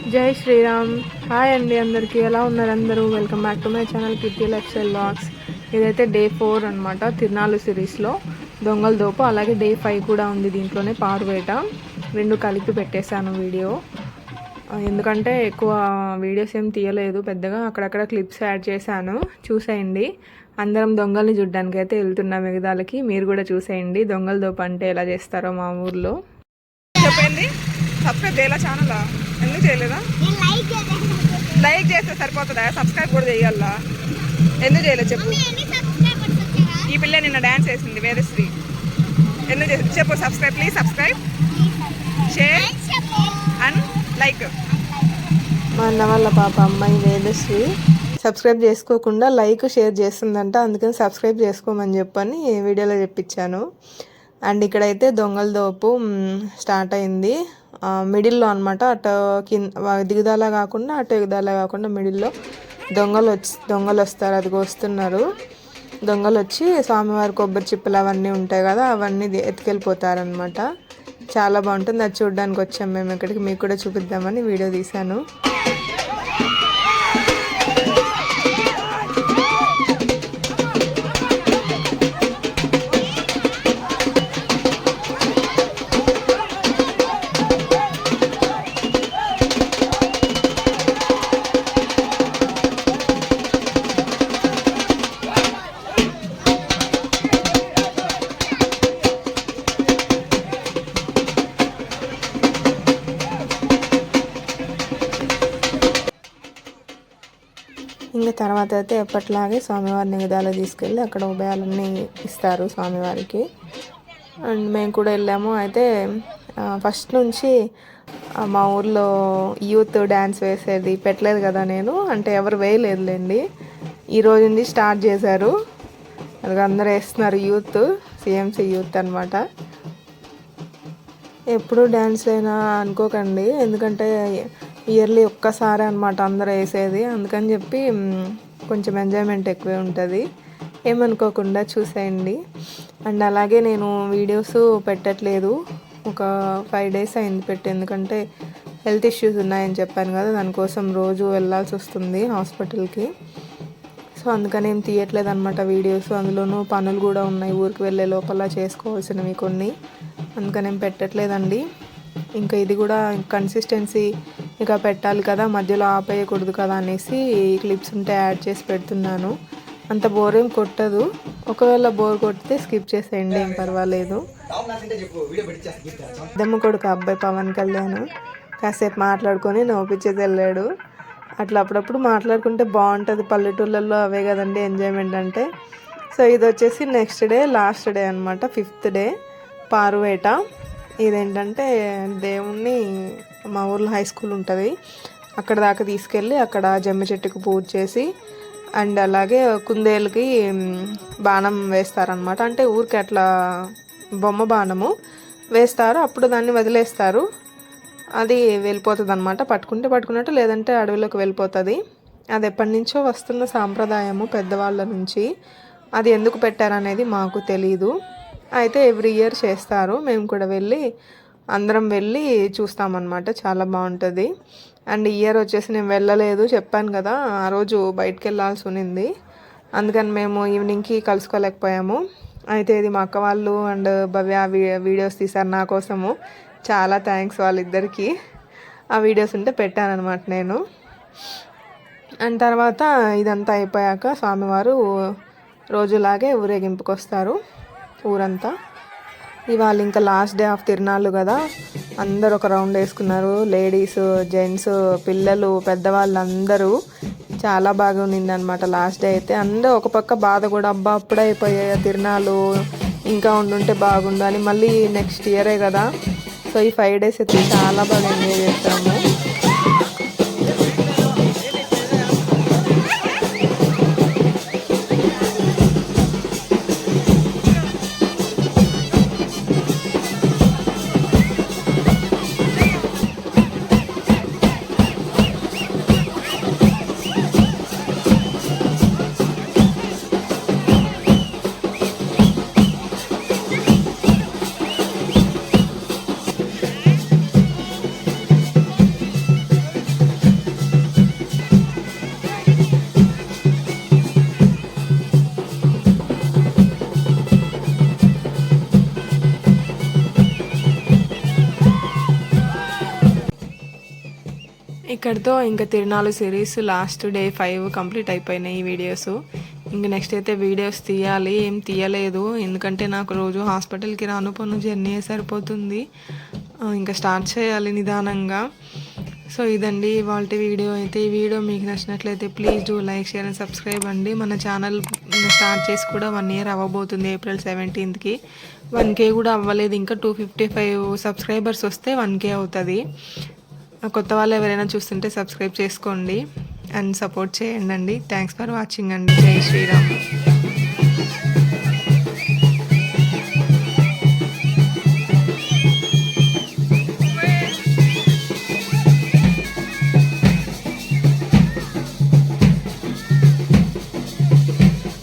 జై శ్రీరామ్. హాయ్ అండి అందరికీ, ఎలా ఉన్నారు అందరూ? Welcome back to my channel Keerthi lifestyle vlogs. ఇదైతే డే 4 అనమాట తిరునాళ్ళు సిరీస్లో దొంగల దోపు. అలాగే డే 5 కూడా ఉంది దీంట్లోనే, పారువేట. రెండు కలిపి పెట్టేశాను వీడియో, ఎందుకంటే ఎక్కువ వీడియోస్ ఏం తీయలేదు పెద్దగా, అక్కడక్కడ క్లిప్స్ యాడ్ చేశాను. చూసేయండి. అందరం దొంగల్ని చూడ్డానికి అయితే వెళ్తున్నాం మిగతాలకి, మీరు కూడా చూసేయండి దొంగల దోపు అంటే ఎలా చేస్తారో మా ఊర్లో. చెప్పండి. సబ్స్క్రైబ్ చేయాలా ఛానల్? ఎందుకు చేయలేదా? లైక్ చేస్తే సరిపోతుందా? సబ్స్క్రైబ్ కూడా చేయాలా? ఎందుకు చేయలేదు చెప్పు. ఈ పిల్ల నిన్న డ్యాన్స్ వేసింది వేదశ్రీ. ఎందుకు చేసింది చెప్పు. Subscribe, please subscribe, share and like. మా అన్న వాళ్ళ పాప అమ్మాయి వేదశ్రీ సబ్స్క్రైబ్ చేసుకోకుండా లైక్ షేర్ చేస్తుందంట, అందుకని సబ్స్క్రైబ్ చేసుకోమని చెప్పని వీడియోలో చెప్పించాను. అండ్ ఇక్కడైతే దొంగల దోపు స్టార్ట్ అయింది మిడిల్లో అనమాట. అటు కింద దిగుదల కాకుండా అటు ఎగుదల కాకుండా మిడిల్లో దొంగలు వస్తారు, అది వస్తున్నారు. దొంగలు వచ్చి స్వామివారి కొబ్బరి చిప్పలు అవన్నీ ఉంటాయి కదా, అవన్నీ ఎత్తుకెళ్ళిపోతారనమాట. చాలా బాగుంటుంది, అది చూడడానికి వచ్చాము మేము ఇక్కడికి, మీకు కూడా చూపిద్దామని వీడియో తీశాను. ఇంకా తర్వాత అయితే ఎప్పటిలాగే స్వామివారిని నిగదాలు తీసుకెళ్ళి అక్కడ ఉభయాలన్నీ ఇస్తారు స్వామివారికి. అండ్ మేము కూడా వెళ్ళాము. అయితే ఫస్ట్ నుంచి మా ఊర్లో యూత్ డ్యాన్స్ వేసేది పెట్టలేదు కదా నేను, అంటే ఎవరు వేయలేదులేండి. ఈరోజు నుంచి స్టార్ట్ చేశారు, అది అందరూ వేస్తున్నారు. యూత్, సిఎంసి యూత్ అనమాట. ఎప్పుడు డ్యాన్స్ అయినా అనుకోకండి, ఎందుకంటే ఇయర్లీ ఒక్కసారి అనమాట అందరూ వేసేది, అందుకని చెప్పి కొంచెం ఎంజాయ్మెంట్ ఎక్కువే ఉంటుంది, ఏమనుకోకుండా చూసేయండి. అండ్ అలాగే నేను వీడియోస్ పెట్టట్లేదు, ఒక 5 days అయింది పెట్టి, ఎందుకంటే హెల్త్ ఇష్యూస్ ఉన్నాయని చెప్పాను కదా, దానికోసం రోజు వెళ్ళాల్సి వస్తుంది హాస్పిటల్కి. సో అందుకని ఏం తీయట్లేదు అనమాట వీడియోస్. అందులోనూ పనులు కూడా ఉన్నాయి ఊరికి వెళ్ళే లోపల చేసుకోవాల్సినవి కొన్ని, అందుకని ఏం పెట్టట్లేదండి. ఇంకా ఇది కూడా కన్సిస్టెన్సీ ఇక పెట్టాలి కదా, మధ్యలో ఆపేయకూడదు కదా అనేసి ఈ క్లిప్స్ ఉంటే యాడ్ చేసి పెడుతున్నాను. అంత బోర్ ఏం కొట్టదు, ఒకవేళ బోర్ కొడితే స్కిప్ చేసేయండి, ఏం పర్వాలేదు. దమ్ము కొడుకు అబ్బాయి పవన్ కళ్యాణ్ కాసేపు మాట్లాడుకొని నవ్వుపించేది వెళ్ళాడు. అట్లా అప్పుడప్పుడు మాట్లాడుకుంటే బాగుంటుంది, పల్లెటూళ్ళల్లో అవే కదండి ఎంజాయ్మెంట్ అంటే. సో ఇది వచ్చేసి నెక్స్ట్ డే, లాస్ట్ డే అనమాట, 5th డే పారువేట. ఇదేంటంటే దేవుణ్ణి మా ఊర్లో హై స్కూల్ ఉంటుంది, అక్కడ దాకా తీసుకెళ్ళి అక్కడ జమ్మి చెట్టుకు పూజ చేసి, అండ్ అలాగే కుందేలుకి బాణం వేస్తారనమాట. అంటే ఊరికి అట్లా బొమ్మ బాణము వేస్తారు, అప్పుడు దాన్ని వదిలేస్తారు, అది వెళ్ళిపోతుంది అనమాట. పట్టుకుంటే పట్టుకున్నట్టు, లేదంటే అడవిలోకి వెళ్ళిపోతుంది. అది ఎప్పటి నుంచో వస్తున్న సాంప్రదాయము పెద్దవాళ్ళ నుంచి, అది ఎందుకు పెట్టారనేది మాకు తెలీదు. అయితే ఎవ్రీ ఇయర్ చేస్తారు, మేము కూడా అందరం వెళ్ళి చూస్తామన్నమాట, చాలా బాగుంటుంది. అండ్ ఇయర్ వచ్చేసి నేను వెళ్ళలేదు, చెప్పాను కదా ఆ రోజు బయటికి వెళ్ళాల్సి ఉన్నింది, అందుకని మేము ఈవినింగ్కి కలుసుకోలేకపోయాము. అయితే ఇది మా అక్క వాళ్ళు అండ్ భవ్య వీడియోస్ తీశారు నా కోసము, చాలా థ్యాంక్స్ వాళ్ళిద్దరికీ. ఆ వీడియోస్ ఉంటే పెట్టానన్నమాట నేను. అండ్ తర్వాత ఇదంతా అయిపోయాక స్వామివారు రోజులాగే ఊరేగింపుకి వస్తారు ఊరంతా. ఇవాళ ఇంకా లాస్ట్ డే ఆఫ్ తిరునాళ్ళు కదా, అందరు ఒక రౌండ్ వేసుకున్నారు, లేడీస్, జెంట్స్, పిల్లలు, పెద్దవాళ్ళు అందరూ. చాలా బాగా ఉన్నింది అనమాట లాస్ట్ డే అయితే. అందరూ ఒక పక్క బాధ కూడా, అబ్బా అప్పుడే అయిపోయాయి తిరునాళ్ళు, ఇంకా ఉండుంటే బాగుండు అని. మళ్ళీ నెక్స్ట్ ఇయరే కదా, సో ఈ 5 days అయితే చాలా బాగా ఎంజాయ్ చేస్తాము. ఇక్కడితో ఇంకా తిరునాళ్ళు సిరీస్ లాస్ట్ డే 5 కంప్లీట్ అయిపోయినాయి ఈ వీడియోస్. ఇంక నెక్స్ట్ అయితే వీడియోస్ తీయాలి, ఏం తీయలేదు ఎందుకంటే నాకు రోజు హాస్పిటల్కి రాను పోను జర్నీ సరిపోతుంది. ఇంకా స్టార్ట్ చేయాలి నిదానంగా. సో ఇదండి ఇవాళ వీడియో అయితే. ఈ వీడియో మీకు నచ్చినట్లయితే please do like, share and subscribe అండి. మన ఛానల్ స్టార్ట్ చేసి కూడా 1 year అవ్వబోతుంది April 17th. 1K కూడా అవ్వలేదు, ఇంకా 255 సబ్స్క్రైబర్స్ వస్తే 1K అవుతుంది. కొత్త వాళ్ళు ఎవరైనా చూస్తుంటే సబ్స్క్రైబ్ చేసుకోండి అండ్ సపోర్ట్ చేయండి అండి. థ్యాంక్స్ ఫర్ వాచింగ్ అండి. జై శ్రీరామ్.